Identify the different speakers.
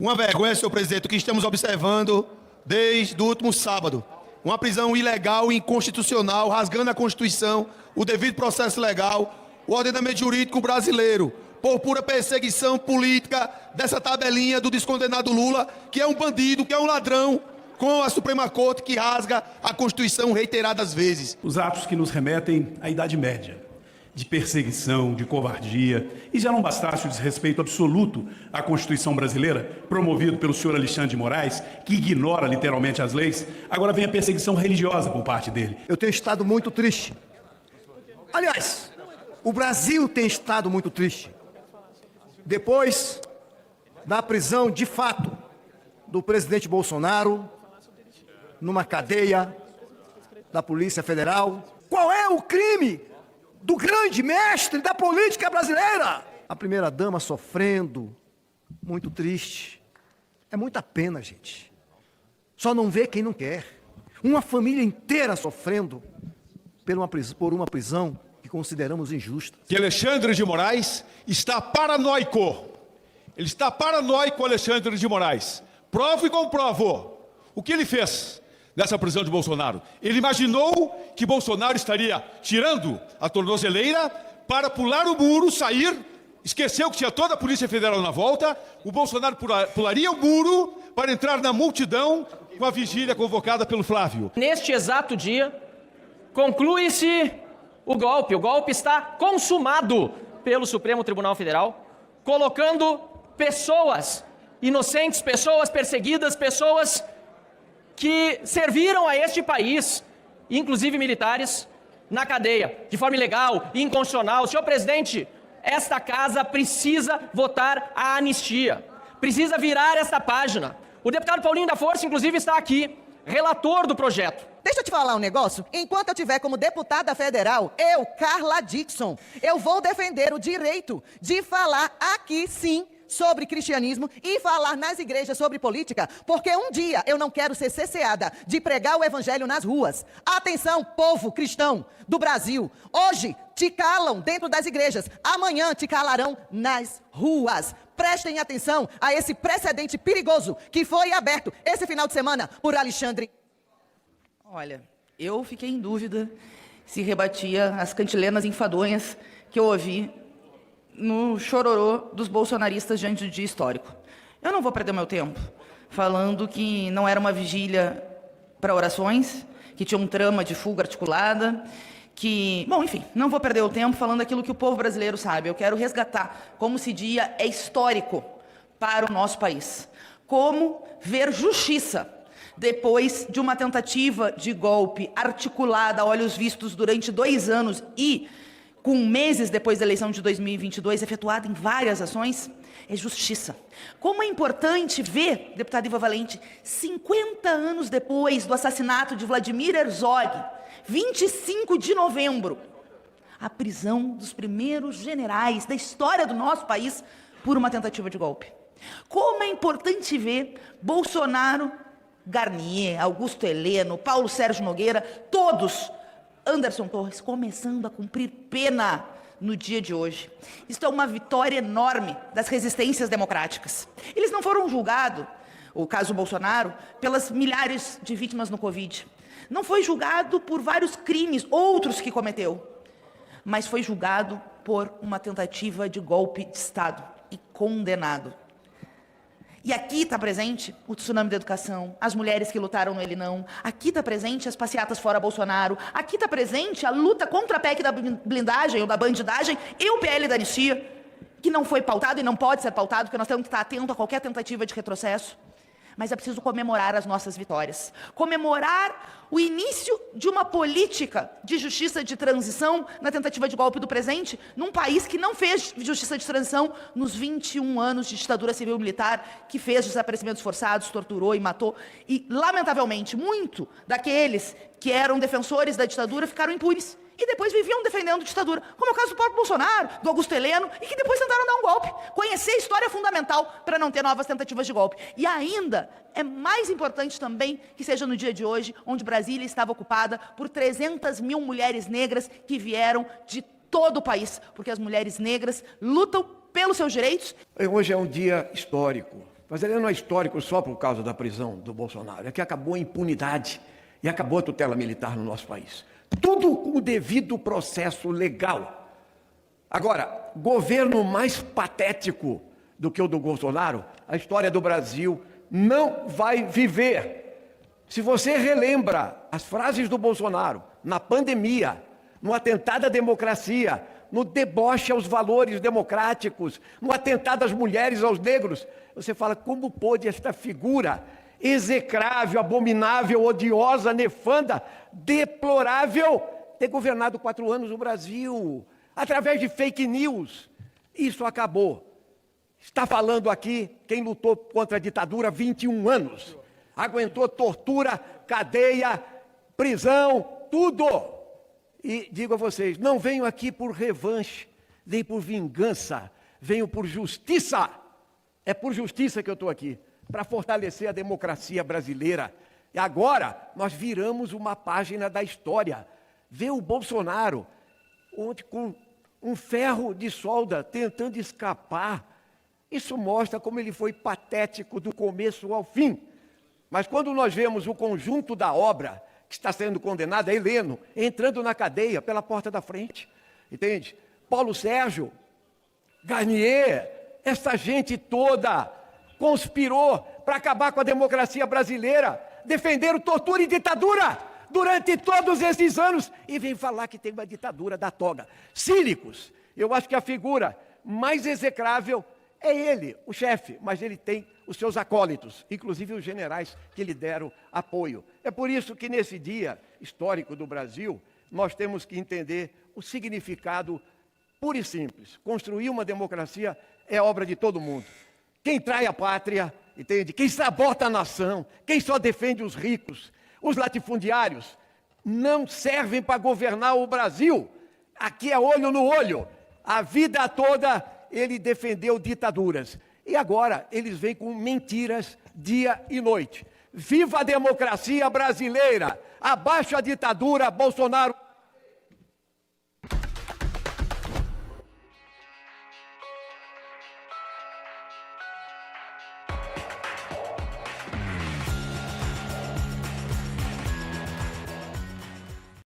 Speaker 1: Uma vergonha, senhor presidente, o que estamos observando desde o último sábado. Uma prisão ilegal e inconstitucional, rasgando a Constituição, o devido processo legal, o ordenamento jurídico brasileiro, por pura perseguição política dessa tabelinha do descondenado Lula, que é um bandido, que é um ladrão, com a Suprema Corte que rasga a Constituição reiteradas vezes.
Speaker 2: Os atos que nos remetem à Idade Média, de perseguição, de covardia, e já não bastasse o desrespeito absoluto à Constituição brasileira, promovido pelo senhor Alexandre de Moraes, que ignora literalmente as leis, agora vem a perseguição religiosa por parte dele.
Speaker 3: Eu tenho estado muito triste. Aliás, o Brasil tem estado muito triste. Depois da prisão, de fato, do presidente Bolsonaro, numa cadeia da Polícia Federal. Qual é o crime do grande mestre da política brasileira? A primeira-dama sofrendo, muito triste. É muita pena, gente. Só não vê quem não quer. Uma família inteira sofrendo por uma prisão que consideramos injusta.
Speaker 4: Que Alexandre de Moraes está paranoico. Ele está paranoico, Alexandre de Moraes. Provo e comprovo. O que ele fez nessa prisão de Bolsonaro? Ele imaginou que Bolsonaro estaria tirando a tornozeleira para pular o muro, sair, esqueceu que tinha toda a Polícia Federal na volta, o Bolsonaro pularia o muro para entrar na multidão com a vigília convocada pelo Flávio.
Speaker 5: Neste exato dia, conclui-se o golpe está consumado pelo Supremo Tribunal Federal, colocando pessoas inocentes, pessoas perseguidas, pessoas que serviram a este país, inclusive militares, na cadeia, de forma ilegal, inconstitucional. Senhor presidente, esta casa precisa votar a anistia, precisa virar esta página. O deputado Paulinho da Força, inclusive, está aqui, relator do projeto.
Speaker 6: Deixa eu te falar um negócio. Enquanto eu estiver como deputada federal, eu, Carla Dickson, eu vou defender o direito de falar aqui, sim, sobre cristianismo e falar nas igrejas sobre política, porque um dia eu não quero ser cesseada de pregar o evangelho nas ruas. Atenção, povo cristão do Brasil. Hoje te calam dentro das igrejas, amanhã te calarão nas ruas. Prestem atenção a esse precedente perigoso que foi aberto esse final de semana por Alexandre.
Speaker 7: Olha, eu fiquei em dúvida se rebatia as cantilenas enfadonhas que eu ouvi no chororô dos bolsonaristas diante do dia histórico. Eu não vou perder meu tempo falando que não era uma vigília para orações, que tinha um trama de fuga articulada, que... Bom, enfim, não vou perder o tempo falando aquilo que o povo brasileiro sabe. Eu quero resgatar como esse dia é histórico para o nosso país. Como ver justiça depois de uma tentativa de golpe articulada a olhos vistos durante 2 anos e com meses depois da eleição de 2022, efetuada em várias ações, é justiça. Como é importante ver, deputado Iva Valente, 50 anos depois do assassinato de Vladimir Herzog, 25 de novembro, a prisão dos primeiros generais da história do nosso país por uma tentativa de golpe. Como é importante ver Bolsonaro, Garnier, Augusto Heleno, Paulo Sérgio Nogueira, todos, Anderson Torres, começando a cumprir pena no dia de hoje. Isso é uma vitória enorme das resistências democráticas. Eles não foram julgados, o caso Bolsonaro, pelas milhares de vítimas no Covid. Não foi julgado por vários crimes, outros que cometeu, mas foi julgado por uma tentativa de golpe de Estado e condenado. E aqui está presente o tsunami da educação, as mulheres que lutaram no Ele Não, aqui está presente as passeatas fora Bolsonaro, aqui está presente a luta contra a PEC da blindagem ou da bandidagem e o PL da anistia, que não foi pautado e não pode ser pautado, porque nós temos que estar atentos a qualquer tentativa de retrocesso. Mas é preciso comemorar as nossas vitórias. Comemorar o início de uma política de justiça de transição na tentativa de golpe do presente, num país que não fez justiça de transição nos 21 anos de ditadura civil-militar, que fez desaparecimentos forçados, torturou e matou. E, lamentavelmente, muito daqueles que eram defensores da ditadura ficaram impunes. E depois viviam defendendo a ditadura, como é o caso do próprio Bolsonaro, do Augusto Heleno, e que depois tentaram dar um golpe. Conhecer a história é fundamental para não ter novas tentativas de golpe. E ainda é mais importante também que seja no dia de hoje, onde Brasília estava ocupada por 300 mil mulheres negras que vieram de todo o país, porque as mulheres negras lutam pelos seus direitos.
Speaker 3: Hoje é um dia histórico. Mas ele não é histórico só por causa da prisão do Bolsonaro. É que acabou a impunidade e acabou a tutela militar no nosso país. Tudo com o devido processo legal. Agora, governo mais patético do que o do Bolsonaro, a história do Brasil não vai viver. Se você relembra as frases do Bolsonaro na pandemia, no atentado à democracia, no deboche aos valores democráticos, no atentado às mulheres, aos negros, você fala, como pôde esta figura execrável, abominável, odiosa, nefanda, deplorável, ter governado 4 anos o Brasil, através de fake news? Isso acabou. Está falando aqui quem lutou contra a ditadura 21 anos. Aguentou tortura, cadeia, prisão, tudo. E digo a vocês, não venho aqui por revanche, nem por vingança, venho por justiça. É por justiça que eu estou aqui, para fortalecer a democracia brasileira. E agora nós viramos uma página da história. Vê o Bolsonaro, onde com um ferro de solda tentando escapar. Isso mostra como ele foi patético do começo ao fim. Mas quando nós vemos o conjunto da obra que está sendo condenada, Heleno, entrando na cadeia pela porta da frente, entende? Paulo Sérgio, Garnier, essa gente toda conspirou para acabar com a democracia brasileira, defenderam tortura e ditadura durante todos esses anos e vem falar que tem uma ditadura da toga. Cínicos. Eu acho que a figura mais execrável é ele, o chefe, mas ele tem os seus acólitos, inclusive os generais que lhe deram apoio. É por isso que nesse dia histórico do Brasil, nós temos que entender o significado puro e simples. Construir uma democracia é obra de todo mundo. Quem trai a pátria, entende? Quem sabota a nação, quem só defende os ricos, os latifundiários, não servem para governar o Brasil. Aqui é olho no olho. A vida toda ele defendeu ditaduras. E agora eles vêm com mentiras dia e noite. Viva a democracia brasileira! Abaixo a ditadura, Bolsonaro!